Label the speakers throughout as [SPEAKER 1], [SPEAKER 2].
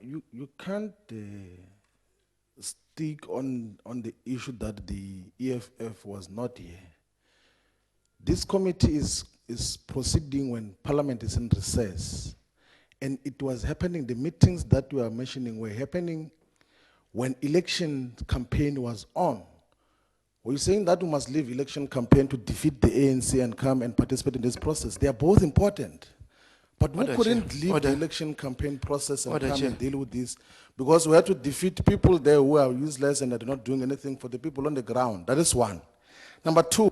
[SPEAKER 1] you can't stick on the issue that the EFF was not here. This committee is proceeding when Parliament is in recess. And it was happening, the meetings that we are mentioning were happening when election campaign was on. Were you saying that we must leave election campaign to defeat the ANC and come and participate in this process? They are both important. But we couldn't leave the election campaign process and come and deal with this, because we had to defeat people there who are useless and are not doing anything for the people on the ground. That is one. Number two.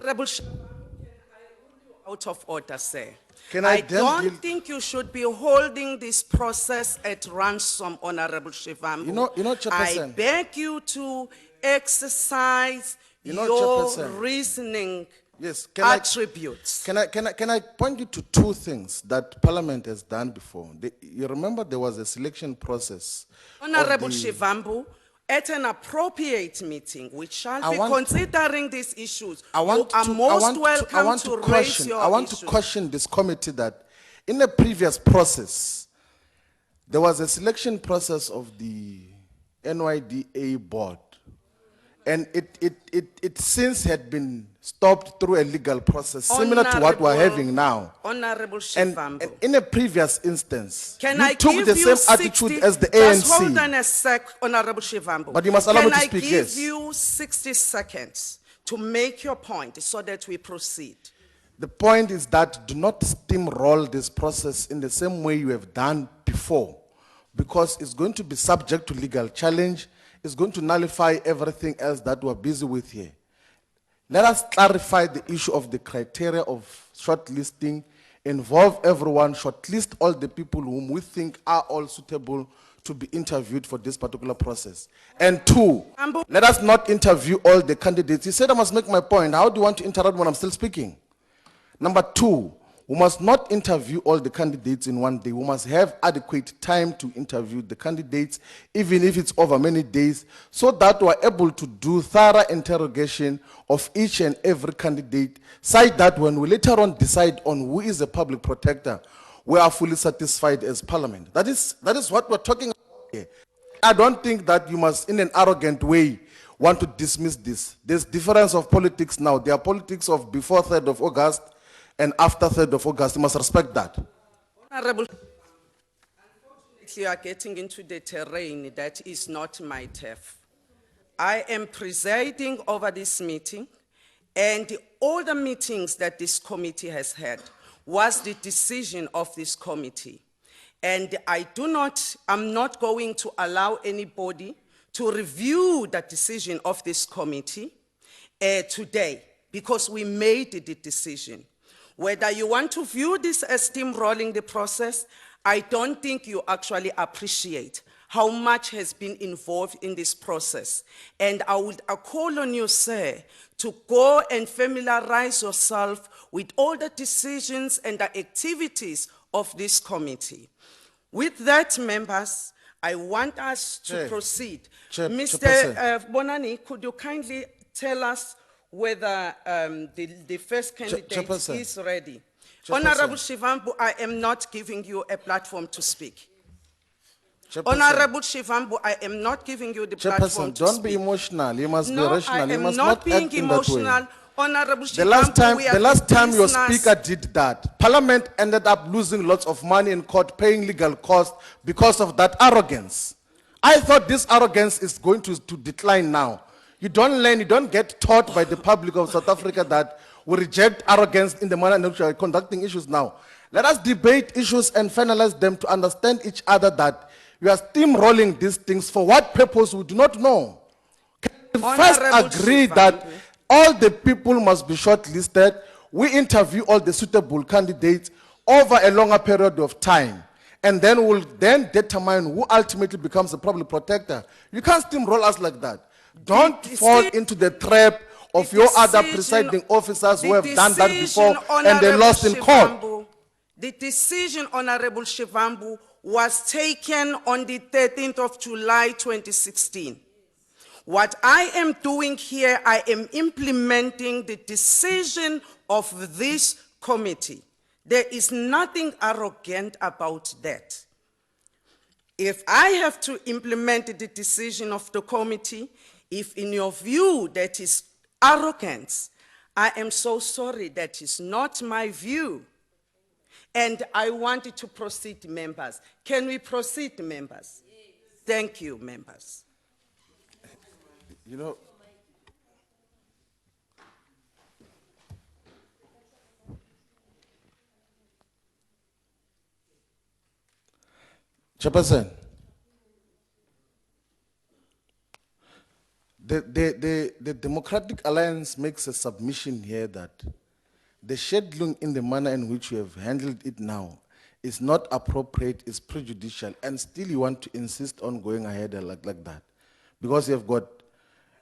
[SPEAKER 2] Out of order, sir.
[SPEAKER 1] I
[SPEAKER 2] don't think you should be holding this process at ransom, Honorable Shivambu.
[SPEAKER 1] You know, Chairperson,
[SPEAKER 2] I beg you to exercise your reasoning attributes.
[SPEAKER 1] Can I point you to two things that Parliament has done before? You remember there was a selection process.
[SPEAKER 2] Honorable Shivambu, at an appropriate meeting, we shall be considering these issues. You are most welcome to raise your issues.
[SPEAKER 1] I want to caution this committee that in the previous process, there was a selection process of the NYDA board. And it since had been stopped through a legal process, similar to what we're having now.
[SPEAKER 2] Honorable Shivambu.
[SPEAKER 1] And in a previous instance,
[SPEAKER 2] you
[SPEAKER 1] took the same attitude as the ANC.
[SPEAKER 2] Just hold on a sec, Honorable Shivambu.
[SPEAKER 1] But you must allow me to speak,
[SPEAKER 2] Can I give you 60 seconds to make your point so that we proceed?
[SPEAKER 1] The point is that do not steamroll this process in the same way you have done before, because it's going to be subject to legal challenge. It's going to nullify everything else that we're busy with here. Let us clarify the issue of the criteria of shortlisting, involve everyone, shortlist all the people whom we think are all suitable to be interviewed for this particular process. And two, let us not interview all the candidates. You said I must make my point. How do you want to interrupt when I'm still speaking? Number two, we must not interview all the candidates in one day. We must have adequate time to interview the candidates, even if it's over many days, so that we're able to do thorough interrogation of each and every candidate, such that when we later on decide on who is a public protector, we are fully satisfied as Parliament. That is what we're talking about here. I don't think that you must, in an arrogant way, want to dismiss this. There's difference of politics now. There are politics of before 3rd of August, and after 3rd of August, you must respect that.
[SPEAKER 2] Honorable, unfortunately, you are getting into the terrain that is not my turf. I am presiding over this meeting, and all the meetings that this committee has had was the decision of this committee. And I'm not going to allow anybody to review the decision of this committee today, because we made the decision. Whether you want to view this as steamrolling the process, I don't think you actually appreciate how much has been involved in this process. And I call on you, sir, to go and familiarize yourself with all the decisions and the activities of this committee. With that, members, I want us to proceed. Mr. Bonani, could you kindly tell us whether the first candidate is ready? Honorable Shivambu, I am not giving you a platform to speak. Honorable Shivambu, I am not giving you the platform to speak.
[SPEAKER 1] Don't be emotional. You must be rational. You must not
[SPEAKER 2] being emotional. Honorable
[SPEAKER 1] Shivambu, the last time your speaker did that, Parliament ended up losing lots of money in court, paying legal costs because of that arrogance. I thought this arrogance is going to decline now. You don't learn, you don't get taught by the public of South Africa that we reject arrogance in the manner in which we are conducting issues now. Let us debate issues and finalize them to understand each other that we are steamrolling these things for what purpose we do not know. Can we first agree that all the people must be shortlisted, we interview all the suitable candidates over a longer period of time, and then we'll then determine who ultimately becomes the public protector. You can't steamroll us like that. Don't fall into the trap of your other presiding officers who have done that before and they lost in court.
[SPEAKER 2] The decision, Honorable Shivambu, was taken on the 13th of July 2016. What I am doing here, I am implementing the decision of this committee. There is nothing arrogant about that. If I have to implement the decision of the committee, if in your view that is arrogance, I am so sorry, that is not my view. And I wanted to proceed, members. Can we proceed, members? Yes. Thank you, members.
[SPEAKER 1] You know, Chairperson, the Democratic Alliance makes a submission here that the scheduling in the manner in which you have handled it now is not appropriate, is prejudicial, and still you want to insist on going ahead like that. Because you have got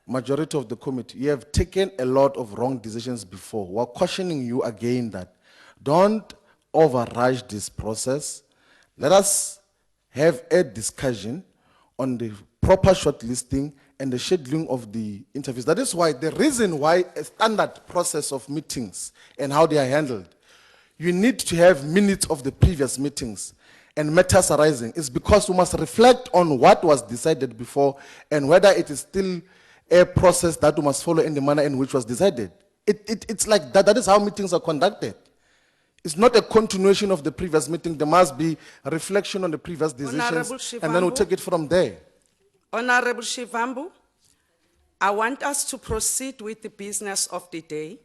[SPEAKER 1] majority of the committee, you have taken a lot of wrong decisions before. We're cautioning you again that don't overrush this process. Let us have a discussion on the proper shortlisting and the scheduling of the interviews. That is why, the reason why a standard process of meetings and how they are handled, you need to have minutes of the previous meetings and matters arising, is because we must reflect on what was decided before and whether it is still a process that we must follow in the manner in which was decided. It's like that. That is how meetings are conducted. It's not a continuation of the previous meeting. There must be a reflection on the previous decisions, and then we'll take it from there.
[SPEAKER 2] Honorable Shivambu, I want us to proceed with the business of the day.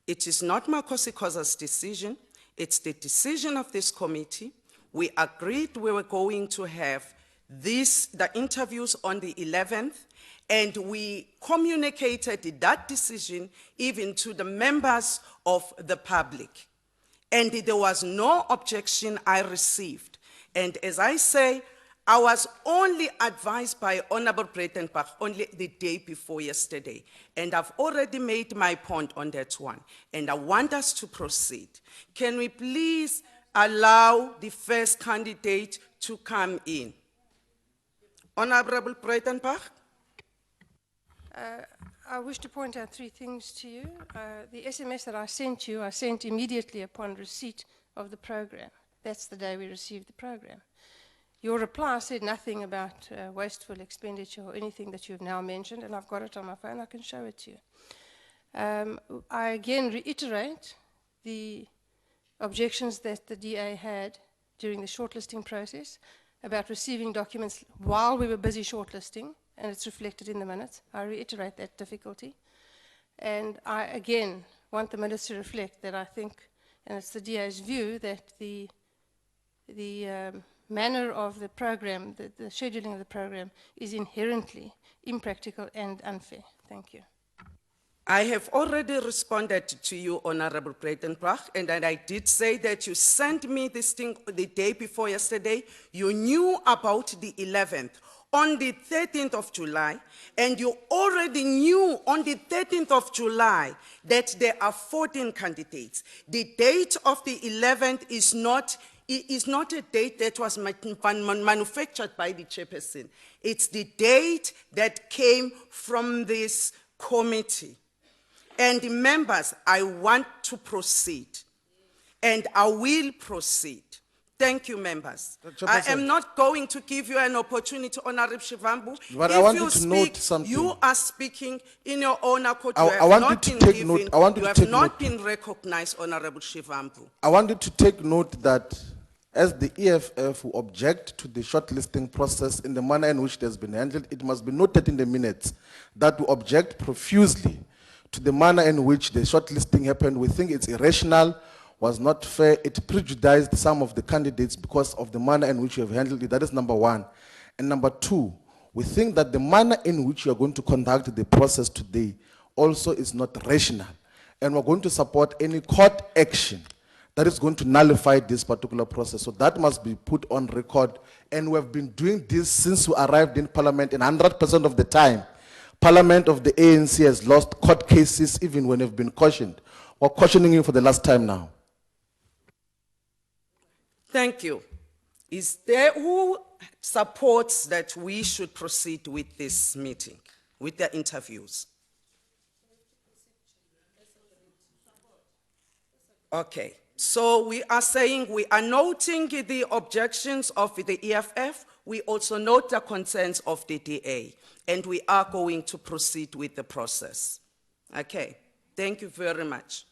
[SPEAKER 2] It is not Makosi Khoza's decision. It's the decision of this committee. We agreed we were going to have the interviews on the 11th, and we communicated that decision even to the members of the public. And there was no objection I received. And as I say, I was only advised by Honorable Breitenbach only the day before yesterday. And I've already made my point on that one. And I want us to proceed. Can we please allow the first candidate to come in? Honorable Breitenbach?
[SPEAKER 3] I wish to point out three things to you. The SMS that I sent you, I sent immediately upon receipt of the program. That's the day we received the program. Your reply said nothing about wasteful expenditure or anything that you've now mentioned, and I've got it on my phone. I can show it to you. I again reiterate the objections that the DA had during the shortlisting process about receiving documents while we were busy shortlisting, and it's reflected in the minutes. I reiterate that difficulty. And I, again, want the minutes to reflect that I think, and it's the DA's view, that the manner of the program, the scheduling of the program, is inherently impractical and unfair. Thank you.
[SPEAKER 2] I have already responded to you, Honorable Breitenbach, and I did say that you sent me this thing the day before yesterday. You knew about the 11th. On the 13th of July, and you already knew on the 13th of July that there are 14 candidates. The date of the 11th is not a date that was manufactured by the chairperson. It's the date that came from this committee. And members, I want to proceed, and I will proceed. Thank you, members. I am not going to give you an opportunity, Honorable Shivambu.
[SPEAKER 1] But
[SPEAKER 2] if
[SPEAKER 1] I want
[SPEAKER 2] you
[SPEAKER 1] you to
[SPEAKER 2] speak,
[SPEAKER 1] note something.
[SPEAKER 2] you are speaking in your own accord.
[SPEAKER 1] I want you to take note. I want you
[SPEAKER 2] you
[SPEAKER 1] to
[SPEAKER 2] have
[SPEAKER 1] take
[SPEAKER 2] not
[SPEAKER 1] note.
[SPEAKER 2] been recognized, Honorable Shivambu.
[SPEAKER 1] I want you to take note that as the EFF who object to the shortlisting process in the manner in which it has been handled, it must be noted in the minutes that we object profusely to the manner in which the shortlisting happened. We think it's irrational, was not fair. It prejudiced some of the candidates because of the manner in which you have handled it. That is number one. And number two, we think that the manner in which you are going to conduct the process today also is not rational. And we're going to support any court action that is going to nullify this particular process. So that must be put on record. And we have been doing this since we arrived in Parliament, and 100% of the time, Parliament of the ANC has lost court cases even when they've been cautioned. We're cautioning you for the last time now.
[SPEAKER 2] Thank you. Is there who supports that we should proceed with this meeting, with the interviews? Okay. So we are saying we are noting the objections of the EFF. We also note the concerns of the DA, and we are going to proceed with the process. Okay, thank you very much.